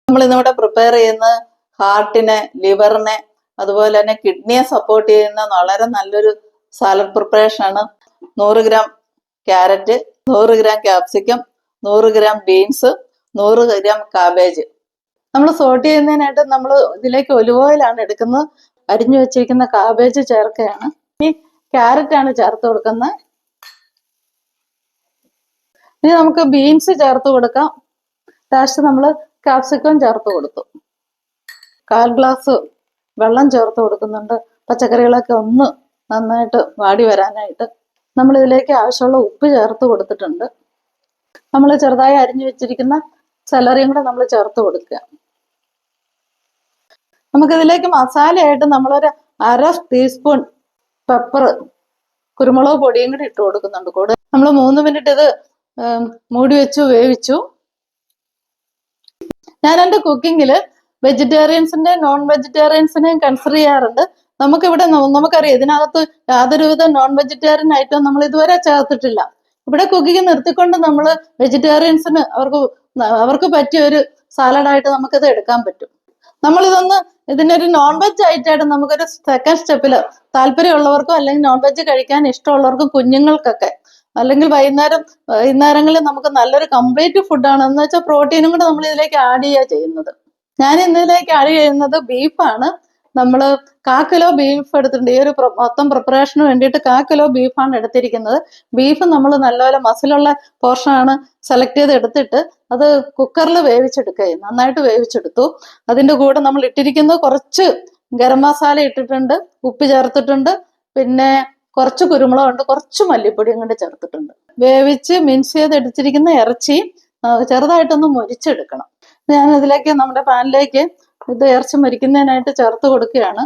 നമ്മൾ ഇന്നിവിടെ പ്രിപ്പയർ ചെയ്യുന്ന ഹാർട്ടിനെ, ലിവറിനെ, അതുപോലെ തന്നെ കിഡ്നിയെ സപ്പോർട്ട് ചെയ്യുന്ന വളരെ നല്ലൊരു സാലഡ് പ്രിപ്പറേഷൻ ആണ്. 100 gram carrot, 100 gram capsicum, 100 gram beans, 100 gram cabbage. നമ്മൾ സോട്ട് ചെയ്യുന്നതിനായിട്ട് നമ്മൾ ഇതിലേക്ക് ഒലിവ് ഓയിലാണ് എടുക്കുന്നത്. അരിഞ്ഞു വെച്ചിരിക്കുന്ന കാബേജ് ചേർക്കുകയാണ്. ഇനി ക്യാരറ്റ് ആണ് ചേർത്ത് കൊടുക്കുന്നത്. ഇനി നമുക്ക് ബീൻസ് ചേർത്ത് കൊടുക്കാം. ലാസ്റ്റ് നമ്മൾ കാപ്സിക്കം ചേർത്ത് കൊടുത്തു. 1/4 ഗ്ലാസ് വെള്ളം ചേർത്ത് കൊടുക്കുന്നുണ്ട്. പച്ചക്കറികളൊക്കെ ഒന്ന് നന്നായിട്ട് വാടി വരാനായിട്ട്. നമ്മൾ ഇതിലേക്ക് ആവശ്യമുള്ള ഉപ്പ് ചേർത്ത് കൊടുത്തിട്ടുണ്ട്. നമ്മൾ ചെറുതായി അരിഞ്ഞു വെച്ചിരിക്കുന്ന സെലറിയും കൂടെ നമ്മൾ ചേർത്ത് കൊടുക്കുക. നമുക്കിതിലേക്ക് മസാലയായിട്ട് നമ്മളൊരു 1/2 ടീസ്പൂൺ പെപ്പർ, കുരുമുളക് പൊടിയും കൂടി ഇട്ട് കൊടുക്കുന്നുണ്ട്. കൂടെ നമ്മൾ 3 മിനിറ്റ് ഇത് മൂടി വെച്ചു വേവിച്ചു. ഞാൻ എൻ്റെ കുക്കിങ്ങിൽ വെജിറ്റേറിയൻസിന്റെയും നോൺ വെജിറ്റേറിയൻസിനെയും കൺസിഡർ ചെയ്യാറുണ്ട്. നമുക്കറിയാം ഇതിനകത്ത് യാതൊരുവിധ നോൺ വെജിറ്റേറിയൻ ഐറ്റം നമ്മൾ ഇതുവരെ ചേർത്തിട്ടില്ല. ഇവിടെ കുക്കിംഗ് നിർത്തിക്കൊണ്ട് നമ്മൾ വെജിറ്റേറിയൻസിന് അവർക്ക് പറ്റിയ ഒരു സാലഡായിട്ട് നമുക്കിത് എടുക്കാൻ പറ്റും. ഇതിനൊരു നോൺ വെജ് ആയിട്ടായിട്ട് നമുക്കൊരു സെക്കൻഡ് സ്റ്റെപ്പില് താല്പര്യമുള്ളവർക്കും അല്ലെങ്കിൽ നോൺ വെജ് കഴിക്കാൻ ഇഷ്ടമുള്ളവർക്കും കുഞ്ഞുങ്ങൾക്കൊക്കെ അല്ലെങ്കിൽ വൈകുന്നേരങ്ങളിൽ നമുക്ക് നല്ലൊരു കംപ്ലീറ്റ് ഫുഡാണ്. എന്ന് വെച്ചാൽ പ്രോട്ടീനും കൂടെ നമ്മൾ ഇതിലേക്ക് ആഡ് ചെയ്യുക ചെയ്യുന്നത്. ഞാൻ ഇന്നിതിലേക്ക് ആഡ് ചെയ്യുന്നത് ബീഫാണ്. നമ്മൾ 1/4 കിലോ ബീഫ് എടുത്തിട്ടുണ്ട്. ഈ ഒരു മൊത്തം പ്രിപ്പറേഷന് വേണ്ടിയിട്ട് 1/4 കിലോ ബീഫാണ് എടുത്തിരിക്കുന്നത്. ബീഫ് നമ്മൾ നല്ലപോലെ മസിലുള്ള പോർഷനാണ് സെലക്ട് ചെയ്ത് എടുത്തിട്ട് അത് കുക്കറിൽ വേവിച്ചെടുക്കുക. നന്നായിട്ട് വേവിച്ചെടുത്തു. അതിൻ്റെ കൂടെ നമ്മൾ ഇട്ടിരിക്കുന്നത് കുറച്ച് ഗരം മസാല ഇട്ടിട്ടുണ്ട്, ഉപ്പ് ചേർത്തിട്ടുണ്ട്, പിന്നെ കുറച്ച് കുരുമുളകുണ്ട്, കുറച്ച് മല്ലിപ്പൊടിയും കൊണ്ട് ചേർത്തിട്ടുണ്ട്. വേവിച്ച് മിൻസ് ചെയ്ത് എടുത്തിരിക്കുന്ന ഇറച്ചി ചെറുതായിട്ടൊന്ന് മൊരിച്ചെടുക്കണം. ഞാൻ ഇതിലേക്ക് നമ്മുടെ പാനിലേക്ക് ഇത് ഇറച്ചി മൊരിക്കുന്നതിനായിട്ട് ചേർത്ത് കൊടുക്കുകയാണ്.